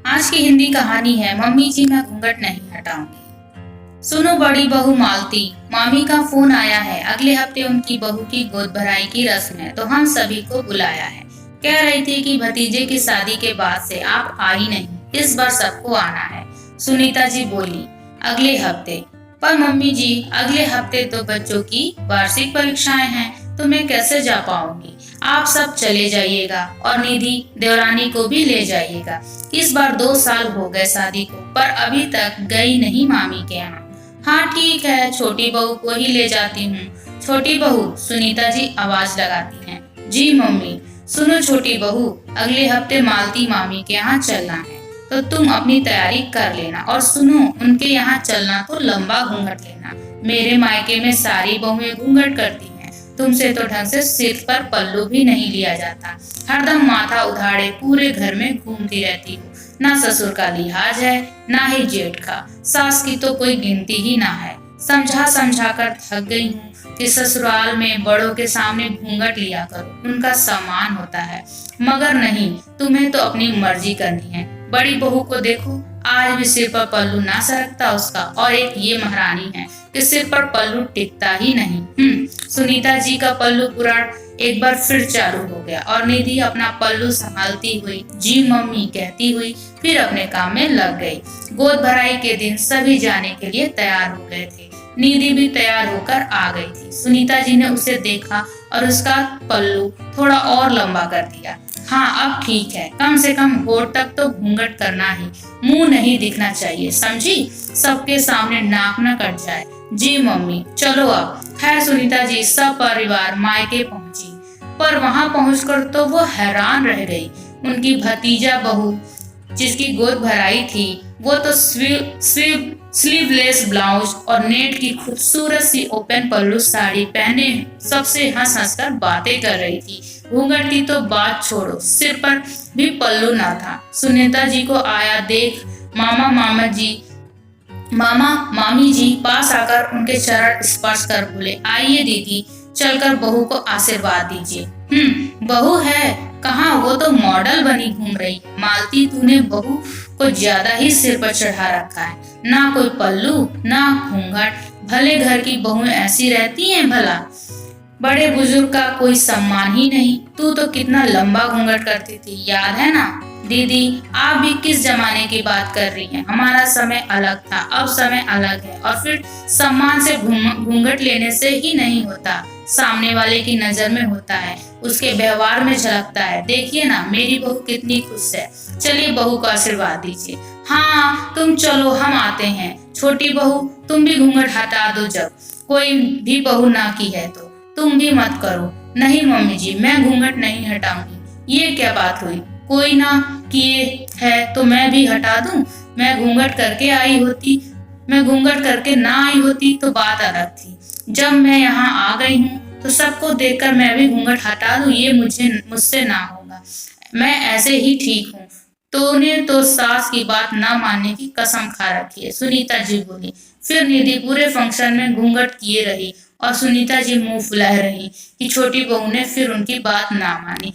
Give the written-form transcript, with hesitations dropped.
आज की हिंदी कहानी है मम्मी जी मैं घूंघट नहीं हटाऊंगी। सुनो बड़ी बहू मालती, मामी का फोन आया है। अगले हफ्ते उनकी बहू की गोद भराई की रस्म है तो हम सभी को बुलाया है। कह रही थी कि भतीजे की शादी के बाद से आप आई नहीं, इस बार सबको आना है। सुनीता जी बोली अगले हफ्ते। पर मम्मी जी अगले हफ्ते तो बच्चों की वार्षिक परीक्षाएं हैं तो मैं कैसे जा पाऊंगी। आप सब चले जाइएगा और निधि देवरानी को भी ले जाइएगा। इस बार 2 साल हो गए शादी को पर अभी तक गई नहीं मामी के यहाँ। हाँ ठीक है, छोटी बहू को ही ले जाती हूँ। छोटी बहू, सुनीता जी आवाज लगाती हैं। जी मम्मी। सुनो छोटी बहू, अगले हफ्ते मालती मामी के यहाँ चलना है तो तुम अपनी तैयारी कर लेना। और सुनो, उनके यहाँ चलना तो लंबा घूंघट लेना। मेरे मायके में सारी बहुएं घूंघट करती हैं, तुमसे तो ढंग से सिर पर पल्लू भी नहीं लिया जाता। हरदम माथा उधाड़े पूरे घर में घूमती रहती हो। ना ससुर का लिहाज है ना ही जेठ का, सास की तो कोई गिनती ही ना है। समझा समझा कर थक गई हूँ कि ससुराल में बड़ों के सामने घूंघट लिया करो, उनका सम्मान होता है। मगर नहीं, तुम्हें तो अपनी मर्जी करनी है। बड़ी बहू को देखो, आज भी सिर पर पल्लू ना सरकता उसका। और एक ये महारानी है कि सिर पर पल्लू टिकता ही नहीं। सुनीता जी का पल्लू पुराण एक बार फिर चालू हो गया और निधि अपना पल्लू संभालती हुई जी मम्मी कहती हुई फिर अपने काम में लग गई। गोद भराई के दिन सभी जाने के लिए तैयार हो गए थे। निधि भी तैयार होकर आ गई थी। सुनीता जी ने उसे देखा और उसका पल्लू थोड़ा और लंबा कर दिया। हाँ अब ठीक है, कम से कम होठ तक तो घूंघट करना ही, मुंह नहीं दिखना चाहिए, समझी। सबके सामने नाक न कट जाए। जी मम्मी। चलो अब। खैर सुनीता जी सब परिवार मायके पहुंची, पर वहां पहुंचकर तो वो हैरान रह गई। उनकी भतीजा बहू जिसकी गोद भराई थी वो तो स्लीवलेस ब्लाउज और नेट की खूबसूरत सी ओपन पल्लू साड़ी पहने सबसे हंस हंस कर बातें कर रही थी। घूंघट की तो बात छोड़ो, सिर पर भी पल्लू ना था। सुनीता जी को आया देख मामा मामी जी पास आकर उनके चरण स्पर्श कर बोले आइए दीदी, चलकर बहू को आशीर्वाद दीजिए। बहू है कहाँ, वो तो मॉडल बनी घूम रही। मालती तूने बहू को ज्यादा ही सिर पर चढ़ा रखा है, ना कोई पल्लू ना घूंघट। भले घर की बहुएं ऐसी रहती हैं भला, बड़े बुजुर्ग का कोई सम्मान ही नहीं। तू तो कितना लंबा घूंघट करती थी, याद है ना। दीदी आप भी किस जमाने की बात कर रही हैं, हमारा समय अलग था, अब समय अलग है। और फिर सम्मान से घूंघट लेने से ही नहीं होता, सामने वाले की नजर में होता है, उसके व्यवहार में झलकता है। देखिए ना मेरी बहू कितनी खुश है। चलिए बहू को आशीर्वाद दीजिए। हाँ तुम चलो, हम आते हैं। छोटी बहू तुम भी घूंघट हटा दो, जब कोई भी बहू ना की है तो तुम भी मत करो। नहीं मम्मी जी मैं घूंघट नहीं हटाऊंगी। ये क्या बात हुई, कोई ना किए है तो मैं भी हटा दूं। मैं घूंघट करके आई होती, मैं घूंघट करके ना आई होती तो बात अलग थी। जब मैं यहाँ आ गई हूँ तो सबको देखकर मैं भी घूंघट हटा दूं, ये मुझसे ना होगा। मैं ऐसे ही ठीक हूँ। तूने तो सास की बात ना मानने की कसम खा रखी है, सुनीता जी बोली। फिर निधि पूरे फंक्शन में घूंघट किए रही और सुनीता जी मुंह फुलाए रही कि छोटी बहू ने फिर उनकी बात ना मानी।